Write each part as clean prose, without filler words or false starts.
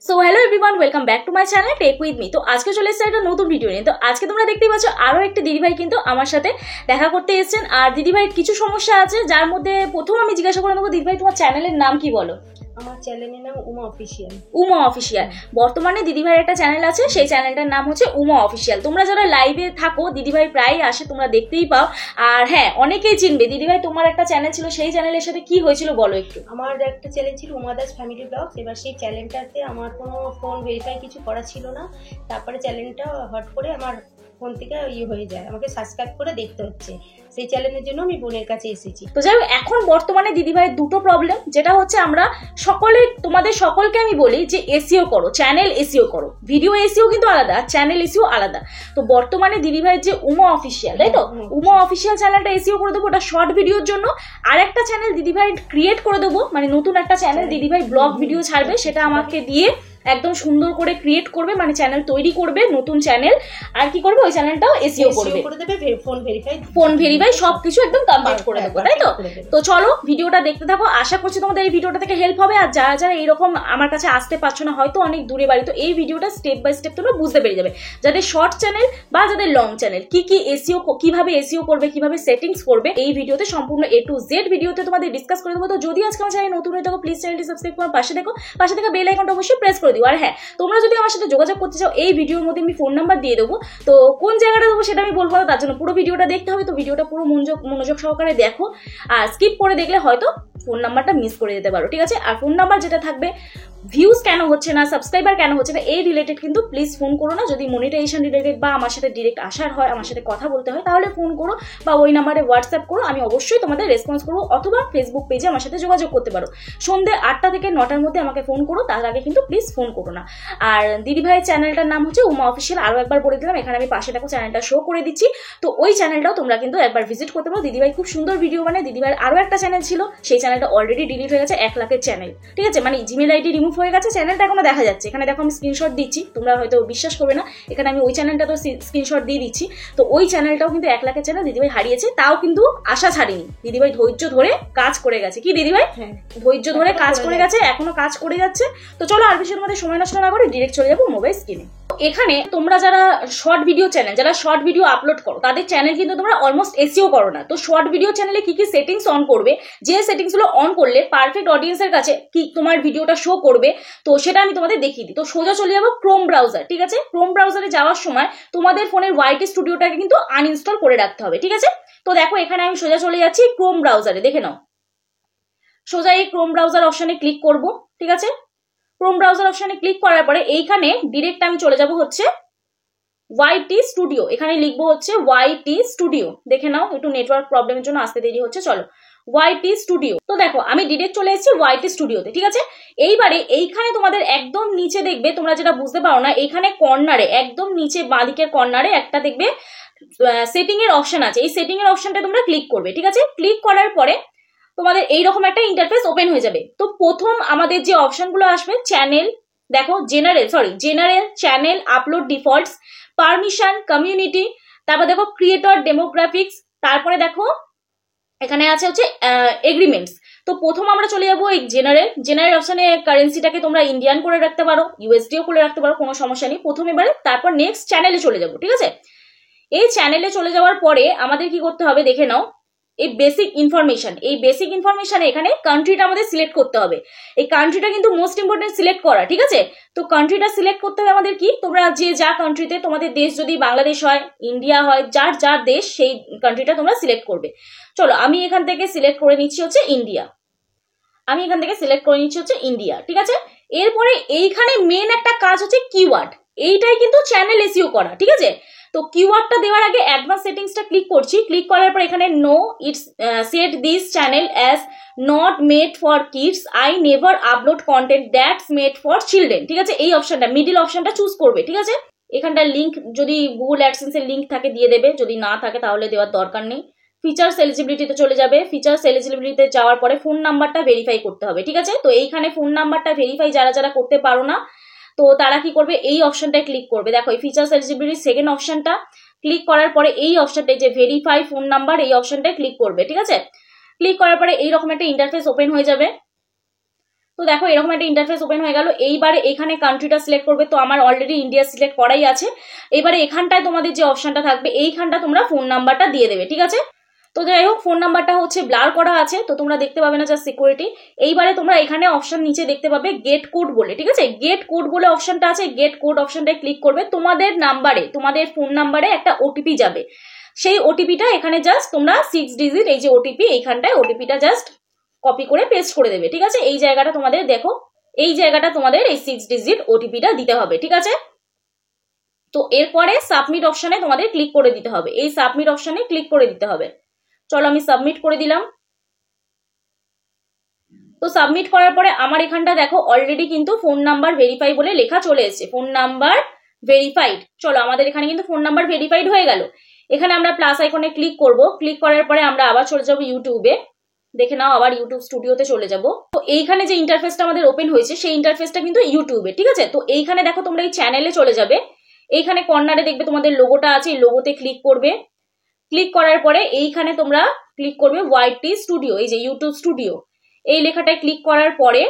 So hello everyone, welcome back to my channel tech with me. তো আজকে চলে এসেছে একটা নতুন ভিডিও নিয়ে। তো আজকে তোমরা দেখতেই পাচ্ছ আরো একটা দিদিভাই কিন্তু আমার সাথে দেখা করতে এসেছেন। আর দিদিভাইয়ের কিছু সমস্যা আছে, যার মধ্যে প্রথম আমি জিজ্ঞাসা করে নেবো, দিদিভাই তোমার চ্যানেলের নাম কি বলো? আমার চ্যানেলের নাম উমা অফিসিয়াল। উমা অফিসিয়াল। বর্তমানে দিদিভাইয়ের একটা চ্যানেল আছে, সেই চ্যানেলটার নাম হচ্ছে উমা অফিসিয়াল। তোমরা যারা লাইভে থাকো, দিদিভাই প্রায় আসে, তোমরা দেখতেই পাও। আর হ্যাঁ, অনেকেই চিনবে। দিদিভাই তোমার একটা চ্যানেল ছিল, সেই চ্যানেলের সাথে কি হয়েছিল বলো একটু। আমার একটা চ্যানেল ছিল উমা দাস ফ্যামিলি ব্লগস। এবার সেই চ্যানেলটাতে আমার কোনো ফোন ভেরিফাই কিছু করা ছিল না। তারপরে চ্যানেলটা হট করে আমার ফোন থেকে হয়ে যায়, আমাকে সাবস্ক্রাইব করে দেখতে হচ্ছে। সেই চ্যানেলের জন্য আমি বোনের কাছে এসেছি। তো যাই হোক, এখন বর্তমানে দিদিভাইয়ের দুটো প্রবলেম, যেটা হচ্ছে আমরা সকলে, তোমাদের সকলকে আমি বলি যে এসইও করো, চ্যানেল এসইও করো। ভিডিও এসইও কিন্তু আলাদা, চ্যানেল এসইও আলাদা। তো বর্তমানে দিদিভাইয়ের যে উমা অফিসিয়াল, তাই তো, উমা অফিসিয়াল চ্যানেলটা এসইও করে দেবো, ওটা শর্ট ভিডিওর জন্য। আর একটা চ্যানেল দিদিভাই ক্রিয়েট করে দেবো, মানে নতুন একটা চ্যানেল দিদিভাই ব্লগ ভিডিও ছাড়বে, সেটা আমাকে দিয়ে একদম সুন্দর করে ক্রিয়েট করবে, মানে চ্যানেল তৈরি করবে, নতুন চ্যানেল। আর কি করবে, ওই চ্যানেলটাও এসইও করবে, ফোন ভেরিফাই সবকিছু একদম কমপ্লিট করে দেবো, তাই তো। তো চলো ভিডিওটা দেখতে থাকো, আশা করছি তোমাদের এই ভিডিওটা থেকে হেল্প হবে। আর যারা যারা এইরকম আমার কাছে আসতে পারছো না, হয়তো অনেক দূরে বাড়ি, তো এই ভিডিওটা স্টেপ বাই স্টেপ তোমরা বুঝতে পেরে যাবে। যাদের শর্ট চ্যানেল বা যাদের লং চ্যানেল, কি কি এসইও, কিভাবে এসইও করবে, কিভাবে সেটিংস করবে, এই ভিডিওতে সম্পূর্ণ A to Z ভিডিওতে তোমাদের ডিসকাস করে দেবো। তো যদি আজকে আমার চ্যানেল নতুন হয়ে থাকো, প্লিজ চ্যানেলটি সাবস্ক্রাইব করে পাশে দেখো, পাশে থেকে বেল আইকনটা অবশ্যই প্রেস করে দিও। আর হ্যাঁ, তোমরা যদি আমার সাথে যোগাযোগ করতে চাও, এই ভিডিওর মধ্যে আমি ফোন নাম্বার দিয়ে দেবো। তো কোন জায়গাটা দেবো সেটা আমি বলবো না, তার জন্য পুরো ভিডিওটা দেখতে হবে। তো ভিডিওটা পুরো মনোযোগ সহকারে দেখো, আর স্কিপ করে দেখলে হয়তো ফোন নাম্বারটা মিস করে যেতে পারো, ঠিক আছে। আর ফোন নাম্বার যেটা থাকবে, ভিউজ কেন হচ্ছে না, সাবস্ক্রাইবার কেন হচ্ছে না, এই রিলেটেড কিন্তু প্লিজ ফোন করো না। যদি মনিটাইজেশন রিলেটেড বা আমার সাথে ডিরেক্ট আসার হয়, আমার সাথে কথা বলতে হয়, তাহলে ফোন করো বা ওই নাম্বারে হোয়াটসঅ্যাপ করো, আমি অবশ্যই তোমাদের রেসপন্স করবো। অথবা ফেসবুক পেজে আমার সাথে যোগাযোগ করতে পারো। সন্ধ্যে 8টা থেকে 9টার মধ্যে আমাকে ফোন করো, তার আগে কিন্তু প্লিজ ফোন করো না। আর দিদিভাইয়ের চ্যানেলটার নাম হচ্ছে উমা অফিসিয়াল, আরো একবার বলে দিলাম, এখানে আমি পাশে দেখো চ্যানেলটা শো করে দিচ্ছি। তো ওই চ্যানেলটাও তোমরা কিন্তু একবার ভিজিট করতে পারো। দিদিভাই খুব সুন্দর ভিডিও বানায়। দিদিভাইয়ের আরো একটা চ্যানেল ছিল, সেই চ্যানেলটা অলরেডি ডিলিট হয়ে গেছে, 1 লাখের চ্যানেল, ঠিক আছে, মানে জিমেল আইডি রিমুভ হয়ে গেছে, চ্যানেলটা এখনো দেখা যাচ্ছে। এখানে দেখো আমি স্ক্রিনশট দিচ্ছি, তোমরা হয়তো বিশ্বাস করবে না, এখানে আমি ওই চ্যানেলটা তো স্ক্রিনশট দিয়ে দিচ্ছি। তো ওই চ্যানেলটাও কিন্তু 1 লাখের চ্যানেল দিদিভাই হারিয়েছে, তাও কিন্তু আশা ছাড়িনি। দিদিভাই ধৈর্য ধরে কাজ করে গেছে, কি দিদিভাই ধৈর্য ধরে কাজ করে গেছে, এখনো কাজ করে যাচ্ছে। তো চলো আর বেশি তোমাদের সময় নষ্ট না করে ডিরেক্ট চলে যাবো মোবাইল স্ক্রিনে। এখানে তোমরা যারা শর্ট ভিডিও চ্যানেল, যারা শর্ট ভিডিও আপলোড করো, তাদের চ্যানেল কিন্তু তোমরা অলমোস্ট এসইও করো না। তো শর্ট ভিডিও চ্যানেলে কি কি সেটিংস অন করবে, যে সেটিংস গুলো অন করলে পারফেক্ট অডিয়েন্সের কাছে কি তোমার ভিডিওটা শো করবে, তো সেটা আমি তোমাদের দেখিয়ে দিই। তো সোজা চলে যাবো ক্রোম ব্রাউজার, ঠিক আছে। ক্রোম ব্রাউজারে যাওয়ার সময় তোমাদের ফোনের ওয়াইটি স্টুডিওটাকে কিন্তু আনইনস্টল করে রাখতে হবে, ঠিক আছে। তো দেখো এখানে আমি সোজা চলে যাচ্ছি ক্রোম ব্রাউজারে, দেখে নাও। সোজা এই ক্রোম ব্রাউজার অপশনে ক্লিক করব, ঠিক আছে। ক্রোম ব্রাউজার অপশনে ক্লিক করার পরে এইখানে ডিরেক্ট আমি চলে যাব হচ্ছে ওয়াইটি স্টুডিও, এখানে লিখবো হচ্ছে ওয়াইটি স্টুডিও। দেখে নাও, একটু নেটওয়ার্ক প্রবলেমের জন্য আসতে দেরি হচ্ছে, চলো ওয়াইটি স্টুডিও। তো দেখো আমি ডিরেক্ট চলে এসেছি ওয়াইটি স্টুডিওতে, ঠিক আছে। এইবারে এইখানে তোমাদের একদম নিচে দেখবে, তোমরা যেটা বুঝতে পারো না, এইখানে কর্নারে একদম নিচে বাঁদিকের কর্নারে একটা দেখবে সেটিং এর অপশন আছে। এই সেটিং এর অপশনটা তোমরা ক্লিক করবে, ঠিক আছে। ক্লিক করার পরে তোমাদের এইরকম একটা ইন্টারফেস ওপেন হয়ে যাবে। তো প্রথম আমাদের যে অপশনগুলো আসবে, চ্যানেল, দেখো general channel, upload defaults, permission, community, তারপর দেখো ক্রিয়েটর ডেমোগ্রাফিক্স, তারপরে দেখো এখানে আছে হচ্ছে এগ্রিমেন্টস। তো প্রথম আমরা চলে যাবো এই জেনারেল অপশনে। কারেন্সিটাকে তোমরা ইন্ডিয়ান করে রাখতে পারো, ইউএসডিও করে রাখতে পারো, কোনো সমস্যা নেই। প্রথম এবারে তারপর নেক্সট চ্যানেলে চলে যাবো, ঠিক আছে। এই চ্যানেলে চলে যাওয়ার পরে আমাদের কি করতে হবে দেখে নাও, এই বেসিক ইনফরমেশনে এখানে কান্ট্রিটা আমাদের সিলেক্ট করতে হবে। এই কান্ট্রিটা কিন্তু মোস্ট ইম্পর্টেন্ট সিলেক্ট করা, ঠিক আছে। তো কান্ট্রিটা সিলেক্ট করতে হবে আমাদের কি, তোমরা যে যা কান্ট্রিতে, তোমাদের দেশ যদি বাংলাদেশ হয়, ইন্ডিয়া হয়, যার দেশ, সেই কান্ট্রিটা তোমরা সিলেক্ট করবে। চলো আমি এখান থেকে সিলেক্ট করে নিচ্ছি হচ্ছে ইন্ডিয়া, ঠিক আছে। এরপরে এইখানে মেন একটা কাজ হচ্ছে কিওয়ার্ড, এইটাই কিন্তু চ্যানেল এসইও করা, ঠিক আছে। তো কিওয়ার্ডটা দেওয়ার আগে অ্যাডভান্স সেটিংসটা ক্লিক করছি। ক্লিক করার পর এখানে no it's set this channel as not made for kids, I never upload content that's made for children, ঠিক আছে। এই অপশনটা, মিডিল অপশনটা চুজ করবে, ঠিক আছে। এখানটা লিঙ্ক যদি গুগল অ্যাডসেন্স এর লিঙ্ক থাকে দিয়ে দেবে, যদি না থাকে তাহলে দেওয়ার দরকার নেই। ফিচার্স এলিজিবিলিটিতে চলে যাবে। ফিচার্স এলিজিবিলিটিতে যাওয়ার পরে ফোন নাম্বারটা ভেরিফাই করতে হবে, ঠিক আছে। তো এইখানে ফোন নাম্বারটা ভেরিফাই যারা করতে পারো না, তো তারা কি করবে, এই অপশনটায় ক্লিক করবে। দেখো এই ফিচার্স এলিজিবিলিটি সেকেন্ড অপশনটা ক্লিক করার পরে এই অপশনটায় যে ভেরিফাই ফোন নাম্বার, এই অপশনটায় ক্লিক করবে, ঠিক আছে। ক্লিক করার পরে এইরকম একটা ইন্টারফেস ওপেন হয়ে যাবে। তো দেখো এরকম একটা ইন্টারফেস ওপেন হয়ে গেল। এইবারে এখানে কান্ট্রিটা সিলেক্ট করবে, তো আমার অলরেডি ইন্ডিয়া সিলেক্ট করাই আছে। এবারে এখানটায় তোমাদের যে অপশনটা থাকবে এইখানটা তোমরা ফোন নাম্বারটা দিয়ে দেবে, ঠিক আছে। তো যাই হোক ফোন নাম্বারটা হচ্ছে ব্লার করা আছে, তো তোমরা দেখতে পাবে না, জাস্ট সিকিউরিটি। এইবারে তোমরা এখানে অপশন নিচে দেখতে পাবে গেট কোড বলে, ঠিক আছে। গেট কোড বলে অপশনটা আছে, গেট কোড অপশনটায় ক্লিক করবে। তোমাদের নাম্বারে, তোমাদের ফোন নাম্বারে একটা ওটিপি যাবে, সেই ওটিপিটা এখানে জাস্ট তোমরা 6 ডিজিট এই যে ওটিপি, এইখানটায় ওটিপিটা জাস্ট কপি করে পেস্ট করে দেবে, ঠিক আছে। এই জায়গাটা তোমাদের দেখো, এই জায়গাটা তোমাদের এই 6 ডিজিট ওটিপিটা দিতে হবে, ঠিক আছে। তো এরপরে সাবমিট অপশনে তোমাদের ক্লিক করে দিতে হবে, এই সাবমিট অপশনে ক্লিক করে দিতে হবে। চলো আমি সাবমিট করে দিলাম। তো সাবমিট করার পরে আমার এখানটা দেখো অলরেডি কিন্তু ফোন নাম্বার ভেরিফাই বলে লেখা চলে এসেছে, ফোন নাম্বার ভেরিফাইড। চলো আমাদের এখানে কিন্তু ফোন নাম্বার ভেরিফাইড হয়ে গেল। এখানে আমরা প্লাস আইকনে ক্লিক করব, ক্লিক করার পরে আমরা আবার চলে যাব ইউটিউবে, দেখে নাও আবার ইউটিউব স্টুডিওতে চলে যাব। তো এইখানে যে ইন্টারফেসটা আমাদের ওপেন হয়েছে সেই ইন্টারফেসটা কিন্তু ইউটিউবে, ঠিক আছে। তো এইখানে দেখো তোমরা এই চ্যানেলে চলে যাবে, এইখানে কর্নারে দেখবে তোমাদের লোগোটা আছে, এই লোগোতে ক্লিক করবে। ক্লিক করার পরে এইখানে তোমরা ক্লিক করবে ওয়াইটি স্টুডিও, এই যে ইউটিউব স্টুডিও, এই লেখাটায় ক্লিক করার পরে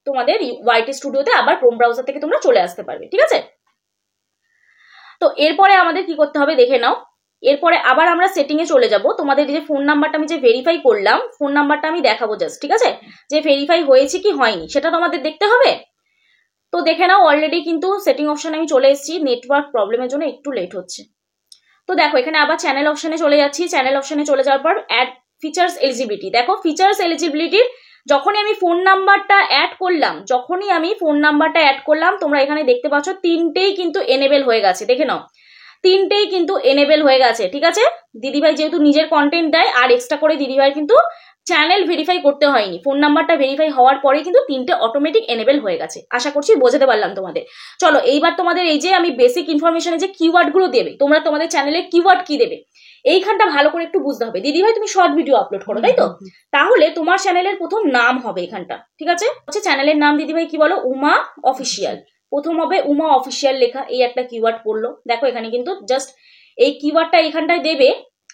তোমাদের ওয়াইটি স্টুডিওতে আবার ক্রোম ব্রাউজার থেকে তোমরা চলে আসতে পারবে, ঠিক আছে। তো এরপরে আমাদের কি করতে হবে দেখে নাও। এরপরে আবার আমরা সেটিং এ চলে যাব। তোমাদের যে ফোন নাম্বারটা আমি যে ভেরিফাই করলাম, ফোন নাম্বারটা আমি দেখাবো জাস্ট, ঠিক আছে, যে ভেরিফাই হয়েছে কি হয়নি সেটা তোমাদের দেখতে হবে। তো দেখে নাও অলরেডি কিন্তু সেটিং অপশনে আমি চলে এসেছি, নেটওয়ার্ক প্রবলেমের জন্য একটু লেট হচ্ছে। তো দেখো এখানে আবার চ্যানেল অপশনে চলে যাচ্ছি, চ্যানেল অপশনে চলে যাওয়ার পর অ্যাড ফিচার্স এলিজিবিলিটি, দেখো ফিচার্স এলিজিবিলিটির যখনই আমি ফোন নাম্বারটা অ্যাড করলাম, তোমরা এখানে দেখতে পাচ্ছ তিনটেই কিন্তু এনেবেল হয়ে গেছে, দেখে নাও তিনটেই কিন্তু এনেবেল হয়ে গেছে, ঠিক আছে। দিদিভাই যেহেতু নিজের কন্টেন্ট দেয় আর এক্সট্রা করে দিদিভাই কিন্তু চ্যানেল ভেরিফাই করতে হয়নি, ফোন নাম্বারটা ভেরিফাই হওয়ার পরে কিন্তু তিনটে অটোমেটিক এনেবেল হয়ে গেছে। আশা করছি বোঝাতে পারলাম তোমাদের। চলো এইবার তোমাদের এই যে আমি বেসিক ইনফরমেশনে যে কিওয়ার্ড গুলো দেবে, তোমরা তোমাদের চ্যানেলে কিওয়ার্ড কি দেবে এইখানটা ভালো করে একটু বুঝতে হবে। দিদিভাই তুমি শর্ট ভিডিও আপলোড করো, তাই তো, তাহলে তোমার চ্যানেলের প্রথম নাম হবে এখানটা, ঠিক আছে। হচ্ছে চ্যানেলের নাম দিদিভাই কি বলো, উমা অফিসিয়াল, প্রথম হবে উমা অফিসিয়াল লেখা, এই একটা কিওয়ার্ড পড়লো। দেখো এখানে কিন্তু জাস্ট এই কিওয়ার্ডটা এখানটায় দেবে।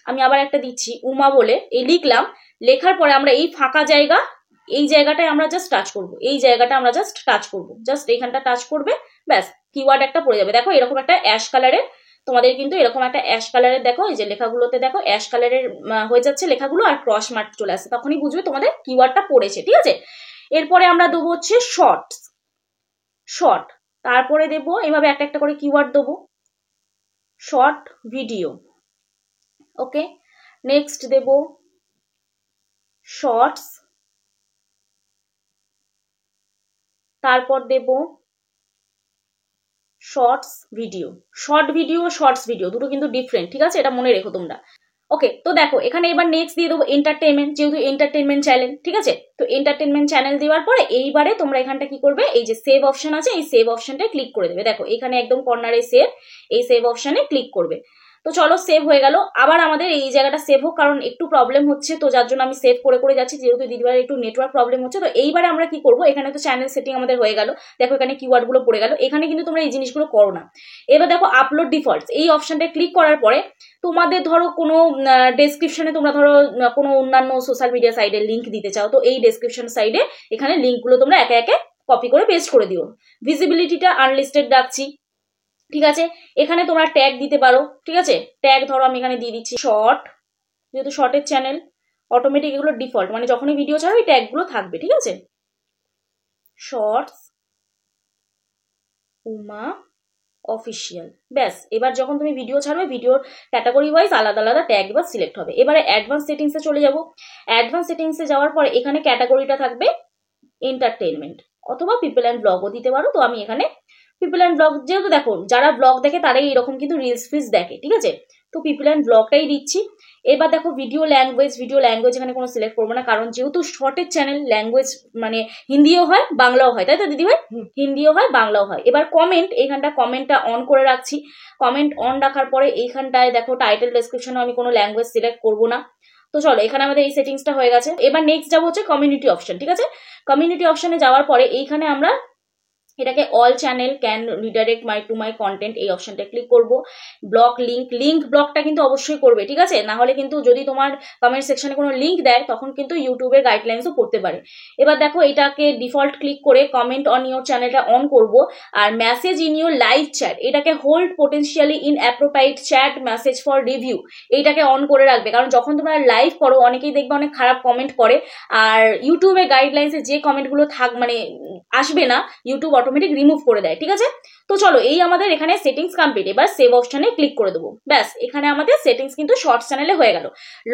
আমি আবার একটা দিচ্ছি উমা বলে, এই লিখলাম। লেখার পরে আমরা এই ফাঁকা জায়গা, এই জায়গাটায় আমরা জাস্ট টাচ করব, এই জায়গাটা আমরা জাস্ট টাচ করব, জাস্ট এইখানটা টাচ করবে, ব্যাস কিওয়ার্ড একটা পড়ে যাবে। দেখো এরকম একটা অ্যাশ কালারের, তোমাদের কিন্তু এরকম একটা অ্যাশ কালারের, দেখো এই যে লেখাগুলোতে দেখো অ্যাশ কালারের হয়ে যাচ্ছে লেখাগুলো, আর ক্রস মার্ক চলে আসছে, তখনই বুঝবে তোমাদের কিওয়ার্ডটা পড়েছে, ঠিক আছে। এরপরে আমরা দেবো হচ্ছে শর্ট, তারপরে দেবো এভাবে একটা একটা করে কিওয়ার্ড দেবো, শর্ট ভিডিও, ওকে। নেক্সট দেবো শর্টস, তারপর দেব shorts video. Short video shorts video দুটো কিন্তু ডিফারেন্ট, ঠিক আছে, এটা মনে রেখো তোমরা, ওকে। তো দেখো এখানে এবার নেক্সট দিয়ে দেবো এন্টারটেনমেন্ট, যেহেতু এন্টারটেনমেন্ট চ্যানেল, ঠিক আছে। তো এন্টারটেনমেন্ট চ্যানেল দেওয়ার পরে এইবারে তোমরা এখানটা কি করবে, এই যে সেভ অপশন আছে, এই সেভ অপশনটা ক্লিক করে দেবে। দেখো এখানে একদম কর্নারে সেভ, এই সেভ অপশনে ক্লিক করবে। তো চলো সেভ হয়ে গেল। আবার আমাদের এই জায়গাটা সেভ হোক, কারণ একটু প্রবলেম হচ্ছে, তো যার জন্য আমি সেভ করে করে যাচ্ছি, যেহেতু দিদিভাইয়ের একটু নেটওয়ার্ক প্রবলেম হচ্ছে। তো এইবারে আমরা কি করবো, এখানে তো চ্যানেল সেটিং আমাদের হয়ে গেল, দেখো এখানে কিওয়ার্ড গুলো পড়ে গেল, এখানে কিন্তু তোমরা এই জিনিসগুলো করো না। এবার দেখো আপলোড ডিফল্টস, এই অপশনটা ক্লিক করার পরে তোমাদের ধরো কোনো ডেসক্রিপশনে তোমরা ধরো কোনো অন্যান্য সোশ্যাল মিডিয়া সাইডে লিঙ্ক দিতে চাও, তো এই ডেসক্রিপশন সাইডে এখানে লিঙ্কগুলো তোমরা একে একে কপি করে পেস্ট করে দিও। ভিজিবিলিটিটা আনলিস্টেড রাখছি, ঠিক আছে। এখানে তোমরা ট্যাগ দিতে পারো, ঠিক আছে। ট্যাগ ধরো আমি এখানে দিয়ে দিচ্ছি শর্ট, যেহেতু শর্টের চ্যানেল অটোমেটিক এগুলো ডিফল্ট, মানে যখনই ভিডিও ছাড়ো এই ট্যাগগুলো থাকবে, ঠিক আছে। শর্টস উমা অফিসিয়াল, ব্যাস। এবার যখন তুমি ভিডিও ছাড়বে ভিডিওর ক্যাটাগরি ওয়াইজ আলাদা আলাদা ট্যাগ এবার সিলেক্ট হবে। এবারে অ্যাডভান্স সেটিংসে চলে যাব। অ্যাডভান্স সেটিংসে যাওয়ার পরে এখানে ক্যাটাগরিটা থাকবে এন্টারটেইনমেন্ট, অথবা পিপল অ্যান্ড ব্লগও দিতে পারো। তো আমি এখানে পিপল অ্যান্ড ব্লগ, যেহেতু দেখো যারা ব্লগ দেখে তারাই এরকম কিন্তু রিলস ফিলস দেখে, ঠিক আছে। তো পিপল অ্যান্ড ব্লগটাই দিচ্ছি। এবার দেখো ভিডিও ল্যাঙ্গুয়েজ এখানে কোনো সিলেক্ট করবো না, কারণ যেহেতু শর্টের চ্যানেল, ল্যাঙ্গুয়েজ মানে হিন্দিও হয় বাংলাও হয়, তাই তো দিদি ভাই, হিন্দিও হয় বাংলাও হয়। এবার কমেন্ট, এইখানটা কমেন্টটা অন করে রাখছি। কমেন্ট অন রাখার পরে এইখানটায় দেখো টাইটেল ডেসক্রিপশনে আমি কোনো ল্যাঙ্গুয়েজ সিলেক্ট করবো না। তো চলো এখানে আমাদের এই সেটিংসটা হয়ে গেছে। এবার নেক্সট যাবো হচ্ছে কমিউনিটি অপশন, ঠিক আছে। কমিউনিটি অপশনে যাওয়ার পরে এইখানে আমরা এটাকে all channel can redirect to my content, এই অপশনটা ক্লিক করব। ব্লক লিঙ্ক ব্লকটা কিন্তু অবশ্যই করবে, ঠিক আছে? না হলে কিন্তু যদি তোমার কমেন্ট সেকশনে কোনো লিঙ্ক দেয় তখন কিন্তু ইউটিউবের গাইডলাইন্সও পড়তে পারে। এবার দেখো এটাকে ডিফল্ট ক্লিক করে কমেন্ট অন ইউর চ্যানেলটা অন করব। আর message in your live chat, এটাকে hold potentially in appropriate chat message for review, এইটাকে অন করে রাখবে। কারণ যখন তোমরা লাইভ করো অনেকেই দেখবে অনেক খারাপ কমেন্ট করে, আর ইউটিউবের গাইডলাইন্সে যে কমেন্টগুলো আসবে না ইউটিউব অটোমেটিক রিমুভ করে দেয়, ঠিক আছে? তো চলো এই আমাদের এখানে সেটিংস কমপ্লিট। এবার সেভ অপশনে ক্লিক করে দেবো। ব্যাস, এখানে আমাদের সেটিংস কিন্তু শর্টস চ্যানেলে হয়ে গেল।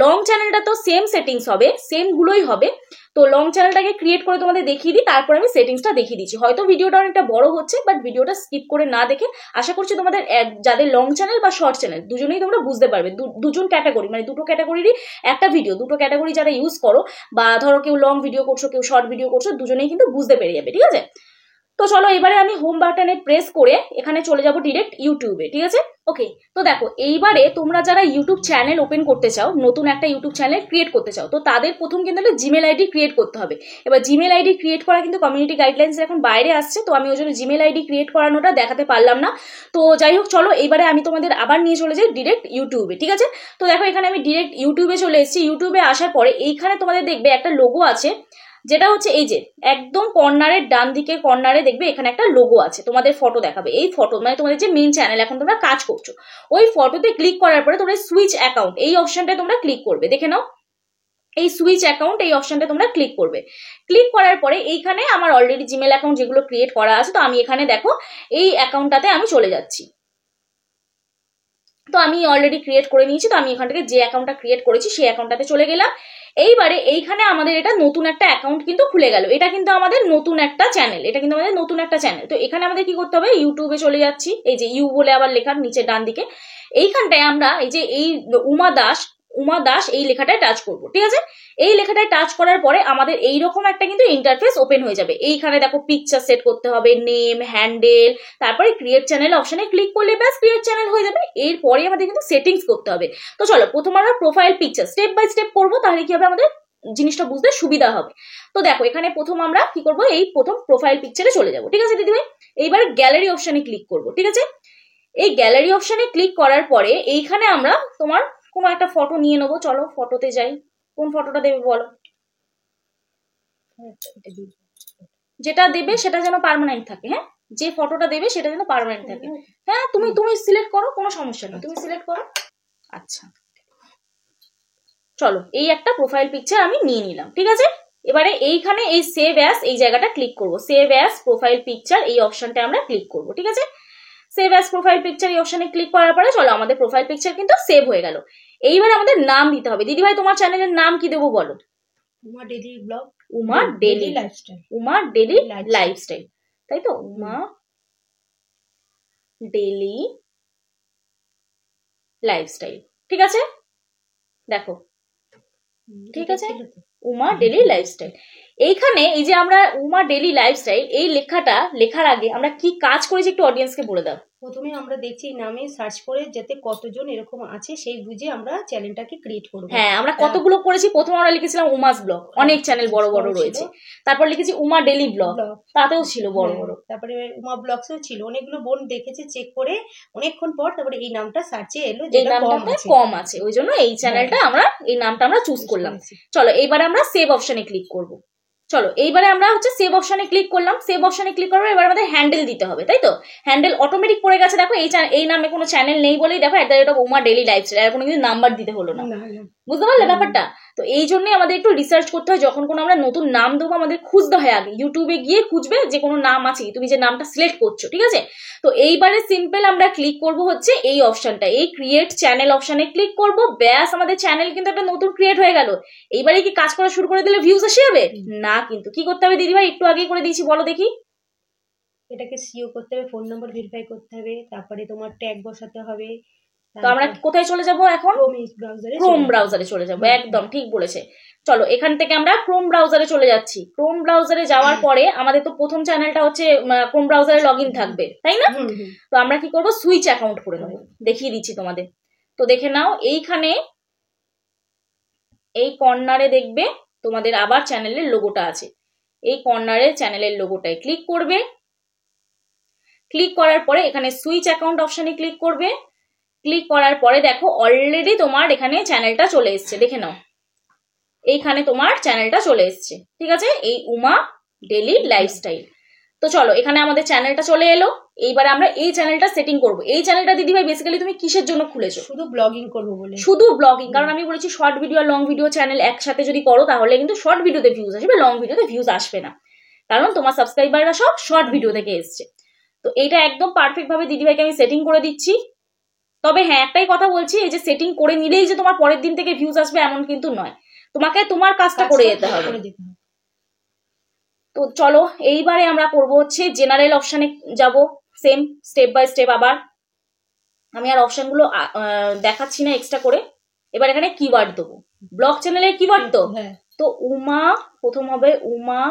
লং চ্যানেলটা তো সেম সেটিংস হবে, সেম গুলোই হবে। তো লং চ্যানেলটাকে ক্রিয়েট করে তোমাদের দেখিয়ে দিই, তারপর আমি সেটিংসটা দেখিয়ে দিচ্ছি। হয়তো ভিডিওটা অনেকটা বড় হচ্ছে, বাট ভিডিওটা স্কিপ করে না দেখে আশা করছি তোমাদের যাদের লং চ্যানেল বা শর্ট চ্যানেল দুজনেই তোমরা বুঝতে পারবে। দুজন ক্যাটাগরি, মানে দুটো ক্যাটাগরিরই একটা ভিডিও, দুটো ক্যাটাগরি যারা ইউজ করো, বা ধরো কেউ লং ভিডিও করছো কেউ শর্ট ভিডিও করছো, দুজনেই কিন্তু বুঝতে পেরে যাবে, ঠিক আছে? তো চলো এবারে আমি হোম বাটনে প্রেস করে এখানে চলে যাব ডিরেক্ট ইউটিউবে, ঠিক আছে? ওকে, তো দেখো এইবারে তোমরা যারা ইউটিউব চ্যানেল ওপেন করতে চাও, নতুন একটা ইউটিউব চ্যানেল ক্রিয়েট করতে চাও, তো তাদের প্রথম কিন্তু একটা জিমেল আইডি ক্রিয়েট করতে হবে। এবার জিমেল আইডি ক্রিয়েট করা কিন্তু কমিউনিটি গাইডলাইন্স এখন বাইরে আসছে, তো আমি ওই জন্য জিমেল আইডি ক্রিয়েট করানোটা দেখাতে পারলাম না। তো যাই হোক, চলো এইবারে আমি তোমাদের আবার নিয়ে চলে যাই ডিরেক্ট ইউটিউবে, ঠিক আছে? তো দেখো এখানে আমি ডিরেক্ট ইউটিউবে চলে এসেছি। ইউটিউবে আসার পরে এইখানে তোমাদের দেখবে একটা লোগো আছে, যেটা হচ্ছে এই যে একদম কর্নারের ডান দিকের কর্নারে দেখবে এখানে একটা লোগো আছে, তোমাদের ফটো দেখাবে। এই ফটো মানে তোমাদের যে মেইন চ্যানেল এখন তোমরা কাজ করছো, ওই ফটোতে ক্লিক করার পরে তোমরা সুইচ অ্যাকাউন্ট এই অপশনটা তোমরা ক্লিক করবে। দেখে নাও, এই সুইচ অ্যাকাউন্ট এই অপশনটা তোমরা ক্লিক করবে। ক্লিক করার পরে এইখানে আমার অলরেডি জিমেল অ্যাকাউন্ট যেগুলো ক্রিয়েট করা আছে, তো আমি এখানে দেখো এই অ্যাকাউন্টটাতে আমি চলে যাচ্ছি। তো আমি অলরেডি ক্রিয়েট করে নিয়েছি, তো আমি এখান থেকে যে অ্যাকাউন্টটা ক্রিয়েট করেছি সেই অ্যাকাউন্টটাতে চলে গেলাম। এইবারে এইখানে আমাদের এটা নতুন একটা অ্যাকাউন্ট কিন্তু খুলে গেল। এটা কিন্তু আমাদের নতুন একটা চ্যানেল, তো এখানে আমাদের কি করতে হবে, ইউটিউবে চলে যাচ্ছি। এই যে ইউ বলে আবার লেখার নিচে ডান দিকে এইখানটায় আমরা এই যে এই উমা দাস এই লেখাটায় টাচ করবো, ঠিক আছে? এই লেখাটায় টাচ করার পরে আমাদের এইরকম একটা কিন্তু ইন্টারফেস ওপেন হয়ে যাবে। এইখানে দেখো পিকচার সেট করতে হবে, নেম, হ্যান্ডেল, তারপরে ক্রিয়েট চ্যানেল অপশনে ক্লিক করলে ব্যাস ক্রিয়েট চ্যানেল হয়ে যাবে। এরপরে আমাদের কিন্তু সেটিংস করতে হবে। তো চলো প্রথম আমরা profile picture step by step করবো, তাহলে কি হবে আমাদের জিনিসটা বুঝতে সুবিধা হবে। তো দেখো এখানে প্রথম আমরা কি করবো, এই প্রথম প্রোফাইল পিকচারে চলে যাবো, ঠিক আছে দিদিভাই? এইবার গ্যালারি অপশনে ক্লিক করবো, ঠিক আছে? এই গ্যালারি অপশনে ক্লিক করার পরে এইখানে আমরা তোমার কোনো একটা ফটো নিয়ে নেবো। চলো ফটোতে যাই, কোন ফটোটা দেবে বলো? যেটা দেবে সেটা যেন পার্মানেন্ট থাকে, হ্যাঁ, যে ফটোটা দেবে সেটা যেন পার্মানেন্ট থাকে। হ্যাঁ, তুমি সিলেক্ট করো, কোনো সমস্যা নেই, তুমি সিলেক্ট করো। আচ্ছা, চলো এই একটা প্রোফাইল পিকচার আমি নিয়ে নিলাম, ঠিক আছে? এবারে এইখানে এই সেভ অ্যাজ এই জায়গাটা ক্লিক করবো। সেভ অ্যাজ প্রোফাইল পিকচার এই অপশনটা আমরা ক্লিক করবো, ঠিক আছে? সেভ অ্যাজ প্রোফাইল পিকচার এই অপশনে ক্লিক করার পরে চলো আমাদের প্রোফাইল পিকচার কিন্তু সেভ হয়ে গেল। এইবার আমাদের নাম দিতে হবে। দিদি ভাই তোমার চ্যানেলের নাম কি দেবো বলো? Uma daily blog, Uma daily lifestyle, Uma daily lifestyle, তাই তো? উমা ডেলি লাইফস্টাইল, ঠিক আছে? দেখো ঠিক আছে, উমা ডেলি লাইফস্টাইল। এইখানে এই যে আমরা উমা ডেলি লাইফস্টাইল এই লেখাটা লেখার আগে আমরা কি কাজ করেছি একটু অডিয়েন্সকে বলে দাও। প্রথমে আমরা দেখছি নামে সার্চ করে যাতে কতজন এরকম আছে সেই বুঝে আমরা চ্যানেলটাকে ক্রিয়েট করব। হ্যাঁ, আমরা কতগুলো করেছি, প্রথমে আমরা লিখেছিলাম উমাস ব্লগ, অনেক চ্যানেল বড় বড় রয়েছে। তারপর লিখেছি উমা ডেলি ব্লগ, তাতেও ছিল বড় বড়। তারপরে উমা ব্লগসও ছিল, অনেকগুলো বোন দেখেছে চেক করে অনেকক্ষণ পর তারপরে এই নামটা সার্চে এলো, এই নামটা কম আছে, ওই জন্য এই চ্যানেলটা আমরা এই নামটা আমরা চুজ করলাম। চলো এইবারে আমরা সেভ অপশনে ক্লিক করব। চলো এইবারে আমরা হচ্ছে সেভ অপশনে ক্লিক করলাম। সেভ অপশনে ক্লিক করবো, এবার আমাদের হ্যান্ডেল দিতে হবে, তাই তো? হ্যান্ডেল অটোমেটিক পড়ে গেছে, দেখো এই নামে কোনো চ্যানেল নেই বলেই দেখো উমা ডেলি লাইফস্টাইল, আর কোনো কিছু নাম্বার দিতে হলো না। বুঝতে পারলে ব্যাপারটা? তো এই জন্যই আমাদের একটু রিসার্চ করতে হয়, যখন কোনো আমরা নতুন নাম দেবো আমাদের খুঁজতে হয় আগে, ইউটিউবে গিয়ে খুঁজবে যে কোনো নাম আছে, তুমি যে নামটা সিলেক্ট করছো, ঠিক আছে? তো এইবারে সিম্পল আমরা ক্লিক করব হচ্ছে এই অপশনটা, এই ক্রিয়েট চ্যানেল অপশনে ক্লিক করব। ব্যাস, আমাদের চ্যানেল কিন্তু একটা নতুন ক্রিয়েট হয়ে গেল। এইবারে কি কাজ করা শুরু করে দিলে ভিউজ এসে যাবে না, কিন্তু কি করতে হবে দিদিভাই একটু আগেই করে দিয়েছি, বলো দেখি। এটাকে সিও করতে হবে, ফোন নাম্বার ভেরিফাই করতে হবে, তারপরে তোমার ট্যাগ বসাতে হবে। তো আমরা কোথায় চলে যাব এখন? ক্রোম ব্রাউজারে চলে যাব, একদম ঠিক বলেছে। চলো এখান থেকে আমরা ক্রোম ব্রাউজারে চলে যাচ্ছি। ক্রোম ব্রাউজারে যাওয়ার পরে আমাদের তো প্রথম চ্যানেলটা হচ্ছে ক্রোম ব্রাউজারে লগইন থাকবে, তাই না? তো আমরা কি করব, সুইচ অ্যাকাউন্ট করে নেবো। দেখিয়ে দিচ্ছি তোমাদের, তো দেখে নাও। এইখানে এই কর্নারে দেখবে তোমাদের আবার চ্যানেলের লোগোটা আছে, এই কর্নারে চ্যানেলের লোগোটায় ক্লিক করবে। ক্লিক করার পরে এখানে সুইচ অ্যাকাউন্ট অপশনে ক্লিক করবে। ক্লিক করার পরে দেখো অলরেডি তোমার এখানে চ্যানেলটা চলে এসছে, দেখে নাও এইখানে তোমার চ্যানেলটা চলে এসছে, ঠিক আছে, এই উমা ডেলি লাইফস্টাইল। তো চলো এখানে আমাদের চ্যানেলটা চলে এলো। এইবারে আমরা এই চ্যানেলটা সেটিং করব। এই চ্যানেলটা দিদিভাই বেসিক্যালি তুমি কিসের জন্য খুলেছো? শুধু ব্লগিং করবো বলে। শুধু ব্লগিং, কারণ আমি বলেছি শর্ট ভিডিও আর লং ভিডিও চ্যানেল একসাথে যদি করো তাহলে কিন্তু শর্ট ভিডিওতে ভিউজ আসবে, লং ভিডিওতে ভিউজ আসবে না, কারণ তোমার সাবস্ক্রাইবাররা সব শর্ট ভিডিও থেকে এসছে। তো এইটা একদম পারফেক্ট ভাবে দিদিভাইকে আমি সেটিং করে দিচ্ছি। তবে হ্যাঁ একটাই কথা বলছি, এই যে সেটিং করে নিলেই যে তোমার পরের দিন থেকে ভিউজ আসবে এমন কিন্তু নয়, তোমাকে তোমার কাজটা করে যেতে হবে। তো চলো এইবারে আমরা করব হচ্ছে জেনারেল অপশনে যাব, সেম স্টেপ বাই স্টেপ। আবার আমি আর অপশনগুলো দেখাচ্ছি না এক্সট্রা করে। এবার এখানে কিওয়ার্ড দেবো, ব্লগ চ্যানেলের কিওয়ার্ড তো। তো উমা প্রথম হবে উমা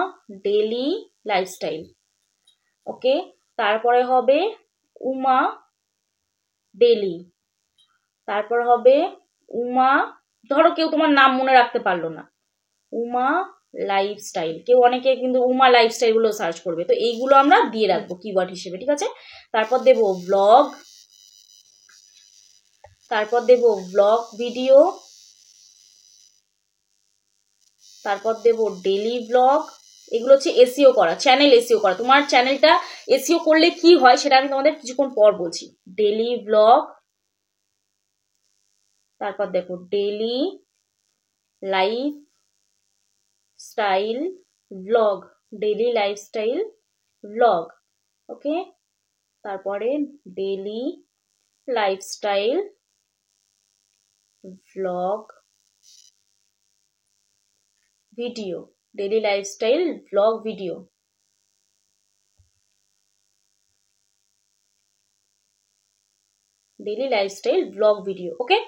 ডেলি লাইফস্টাইল, ওকে। তারপরে হবে উমা ডেলি, তারপর হবে উমা, ধরো কেউ তোমার নাম মনে রাখতে পারলো না, উমা লাইফস্টাইল, কেউ অনেকে কিন্তু উমা লাইফস্টাইল গুলো সার্চ করবে, তো এইগুলো আমরা দিয়ে রাখবো কিওয়ার্ড হিসেবে, ঠিক আছে। তারপর দেবো ব্লগ, তারপর দেবো ব্লগ ভিডিও, তারপর দেবো ডেলি ব্লগ। এগুলো হচ্ছে এসইও করা, চ্যানেল এসইও করা। তোমার চ্যানেলটা এসইও করলে কি হয় সেটা আমি তোমাদের কিছুক্ষণ পর বলছি। ডেলি ব্লগ, তারপর দেখো daily life style blog, daily lifestyle blog, okay. তারপরে daily lifestyle blog video, daily lifestyle blog video, daily lifestyle blog video, okay.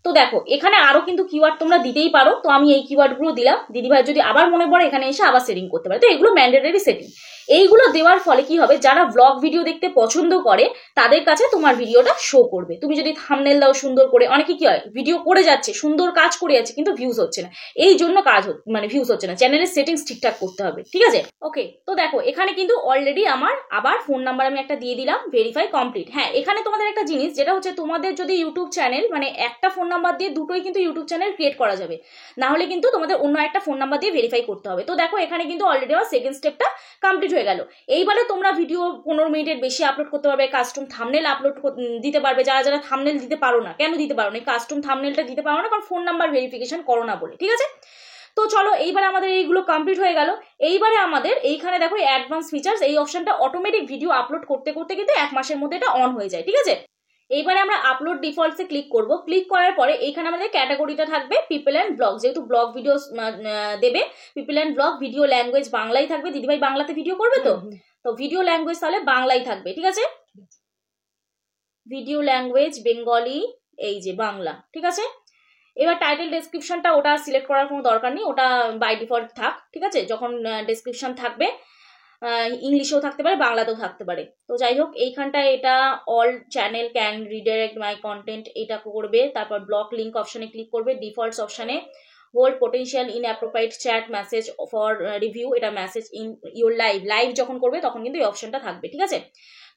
তো দেখো এখানে আরো কিন্তু কিওয়ার্ড তোমরা দিতেই পারো, তো আমি এই কিওয়ার্ড গুলো দিলাম। দিদিভাই যদি আবার মনে পড়ে এখানে এসে আবার সেটিং করতে পারে, তো এগুলো ম্যান্ডেটরি সেটিং। এইগুলো দেওয়ার ফলে কি হবে, যারা ব্লগ ভিডিও দেখতে পছন্দ করে তাদের কাছে তোমার ভিডিওটা শো করবে। তুমি যদি থাম্বনেল দাও সুন্দর করে, অনেকে কি হয় ভিডিও করে যাচ্ছে সুন্দর কাজ করে যাচ্ছে কিন্তু ভিউজ হচ্ছে না, এই জন্য মানে ভিউজ হচ্ছে না। চ্যানেলের সেটিংস ঠিকঠাক করতে হবে, ঠিক আছে, ওকে। তো দেখো এখানে কিন্তু অলরেডি আমার আবার ফোন নাম্বার আমি একটা দিয়ে দিলাম, ভেরিফাই কমপ্লিট। হ্যাঁ এখানে তোমাদের একটা জিনিস যেটা হচ্ছে, তোমাদের যদি ইউটিউব চ্যানেল মানে একটা ফোন নাম্বার দিয়ে দুটোই কিন্তু ইউটিউব চ্যানেল ক্রিয়েট করা যাবে, না হলে কিন্তু তোমাদের অন্য একটা ফোন নাম্বার দিয়ে ভেরিফাই করতে হবে। তো দেখো এখানে কিন্তু অলরেডি আমার সেকেন্ড স্টেপটা কমপ্লিট হয়ে গেল। এইবারে তোমরা ভিডিও 15 মিনিটের বেশি আপলোড করতে পারবে, কাস্টম থাম্বনেল আপলোড দিতে পারবে। যারা যারা থাম্বনেল দিতে পারো না, কেন দিতে পারো না, কাস্টম থাম্বনেলটা দিতে পারো না কারণ ফোন নাম্বার ভেরিফিকেশন করো না বলে, ঠিক আছে। তো চলো এইবারে আমাদের এইগুলো কমপ্লিট হয়ে গেল। এইবারে আমাদের এইখানে দেখো অ্যাডভান্স ফিচার্স, এই অপশনটা অটোমেটিক ভিডিও আপলোড করতে করতে কিন্তু 1 মাসের মধ্যে এটা অন হয়ে যায়, ঠিক আছে। এইবারে আমরা আপলোড ডিফল্টসে ক্লিক করব। ক্লিক করার পরে এইখানে আমাদের ক্যাটাগরিটা থাকবে পিপল অ্যান্ড ব্লগ, যেহেতু ব্লগ ভিডিও দেবে, people and blog video language বাংলাই থাকবে। দিদিভাই বাংলাতে ভিডিও করবে তো, তো ভিডিও ল্যাঙ্গুয়েজ তাহলে বাংলাই থাকবে, ঠিক আছে। ভিডিও ল্যাঙ্গুয়েজ বেঙ্গলি, এই যে বাংলা, ঠিক আছে। এবার টাইটেল ডেসক্রিপশনটা ওটা সিলেক্ট করার কোনো দরকার নেই, ওটা বাই ডিফল্ট থাক, ঠিক আছে। যখন ডেসক্রিপশন থাকবে ইংলিশেও থাকতে পারে বাংলাতেও থাকতে পারে। তো যাই হোক এইখানটায় এটা all channel can redirect my content এটা করবে। তারপর ব্লক লিঙ্ক অপশনে ক্লিক করবে। ডিফল্টস অপশনে hold potential in appropriate chat message for review, এটা মেসেজ ইন ইউর লাইভ যখন করবে তখন কিন্তু এই অপশনটা থাকবে, ঠিক আছে।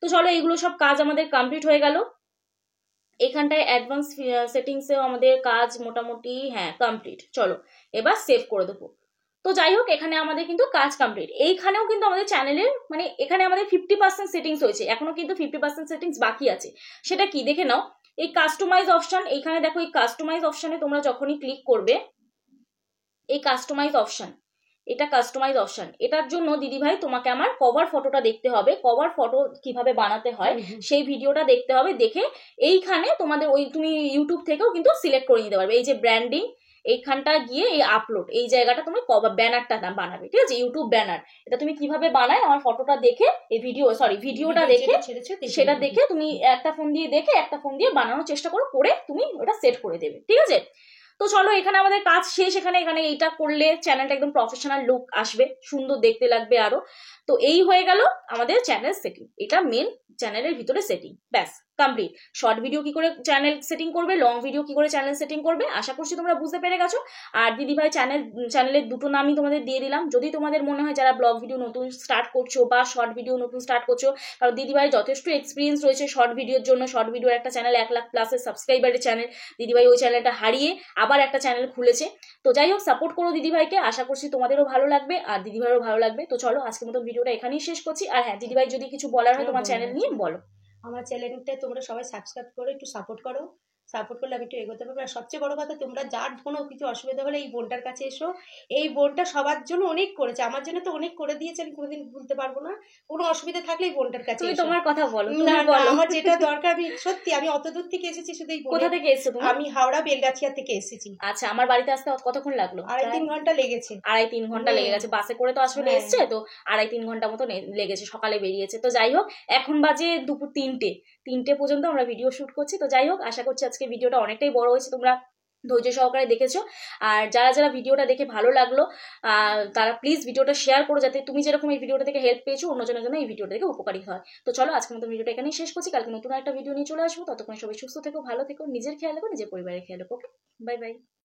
তো চলো এইগুলো সব কাজ আমাদের কমপ্লিট হয়ে গেল। এখানটায় অ্যাডভান্স সেটিংসেও আমাদের কাজ মোটামুটি হ্যাঁ কমপ্লিট। চলো এবার সেভ করে দেবো। তো যাই হোক এখানে আমাদের কিন্তু কাজ কমপ্লিট। এইখানেও কিন্তু আমাদের চ্যানেলের মানে এখানে আমাদের 50% সেটিংস হয়েছে, এখনো কিন্তু 50% সেটিংস বাকি আছে। সেটা কি দেখে নাও, এই কাস্টমাইজ অপশন, এইখানে দেখো এই কাস্টমাইজ অপশনে তোমরা যখনই ক্লিক করবে, এই কাস্টমাইজ অপশন, এটা কাস্টমাইজ অপশন, এটার জন্য দিদিভাই তোমাকে আমার কভার ফটোটা দেখতে হবে। কভার ফটো কিভাবে বানাতে হয় সেই ভিডিওটা দেখতে হবে। দেখে এইখানে তোমাদের ওই তুমি ইউটিউব থেকেও কিন্তু সিলেক্ট করে নিতে পারবে। এই যে ব্র্যান্ডিং, এইখানটা গিয়ে এই আপলোড, এই জায়গাটা তুমি কভার ব্যানারটা বানাবে, ঠিক আছে, ইউটিউব ব্যানার। এটা তুমি কিভাবে বানায় আমার ফটোটা দেখে এই ভিডিওটা দেখে সেটা দেখে তুমি একটা ফোন দিয়ে দেখে একটা ফোন দিয়ে বানানোর চেষ্টা করো, করে তুমি ওটা সেট করে দেবে, ঠিক আছে। তো চলো এখানে আমাদের কাজ শেষ। এখানে এইটা করলে চ্যানেলটা একদম প্রফেশনাল লুক আসবে, সুন্দর দেখতে লাগবে আরো। তো এই হয়ে গেল আমাদের চ্যানেল সেটিং, এটা মেন চ্যানেলের ভিতরে সেটিং, ব্যাস। কমপ্লিট। শর্ট ভিডিও কি করে চ্যানেল সেটিং করবে, লং ভিডিও কি করে চ্যানেল সেটিং করবে, আশা করছি তোমরা বুঝতে পেরে গেছো। আর দিদিভাই চ্যানেলের দুটো নামই তোমাদের দিয়ে দিলাম। যদি তোমাদের মনে হয় যারা ব্লগ ভিডিও নতুন স্টার্ট করছো বা শর্ট ভিডিও নতুন স্টার্ট করছো, কারণ দিদিভাই যথেষ্ট এক্সপিরিয়েন্স রয়েছে শর্ট ভিডিওর জন্য। শর্ট ভিডিওর একটা চ্যানেল 1 লাখ প্লাসের সাবস্ক্রাইবারের চ্যানেল, দিদিভাই ওই চ্যানেলটা হারিয়ে আবার একটা চ্যানেল খুলেছে। তো যাই হোক, সাপোর্ট করো দিদিভাইকে, আশা করছি তোমাদেরও ভালো লাগবে আর দিদিভাইয়েরও ভালো লাগবে। তো চলো আজকের মতো ভিডিওটা এখানেই শেষ করছি। আর হ্যাঁ দিদিভাই যদি কিছু বলার হয় তোমার চ্যানেল নিয়ে বলো। আমার চ্যানেলটা তোমরা সবাই সাবস্ক্রাইব করে একটু সাপোর্ট করো। সাপোর্ট করলে আমি একটু এগোতে পারবো। আর সবচেয়ে বড় কথা, তোমরা যার কোনো কিছু অসুবিধা হলে এই বোনটার কাছে এসো। এই বোনটা সবার জন্য অনেক করেছে, আমার জন্য তো অনেক করে দিয়েছে, আমি কোনোদিন ভুলতে পারবো না। কোনো অসুবিধা থাকলে এই বোনটার কাছে তুমি এসো। তোমার কথা বলো, না তুমি না, বলো। আমার যেটা দরকার, আমি সত্যি আমি অত দূর থেকে এসেছি শুধু এই কোথা থেকে এসেছো তুমি? আমি হাওড়া বেলগাছিয়া থেকে এসেছি। আচ্ছা, আমার বাড়িতে আসতে কতক্ষণ লাগলো? 2.5-3 ঘন্টা লেগেছে। 2.5-3 ঘন্টা লেগে গেছে। বাসে করে তো আসলে হ্যাঁ। এসছে, তো 2.5-3 ঘন্টা মতো লেগেছে, সকালে বেরিয়েছে। তো যাই হোক, এখন বাজে দুপুর 3টে পর্যন্ত আমরা ভিডিও শুট করছি। তো যাই হোক, আশা করছি আজকে ভিডিওটা অনেকটাই বড় হয়েছে, তোমরা ধৈর্য সহকারে দেখেছো। আর যারা যারা ভিডিওটা দেখে ভালো লাগলো তারা প্লিজ ভিডিওটা শেয়ার করো, যাতে তুমি যেরকম এই ভিডিওটা থেকে হেল্প পেয়েছো অন্যজনের জন্য এই ভিডিওটা থেকে উপকারী হয়। তো চলো আজকের মতো ভিডিওটা এখানেই শেষ করছি। কালকে নতুন একটা ভিডিও নিয়ে চলে আসবো। ততক্ষণ সবাই সুস্থ থেকো, ভালো থেকো, নিজের খেয়াল রেখো, নিজের পরিবারের খেয়াল রেখো। ওকে, বাই বাই।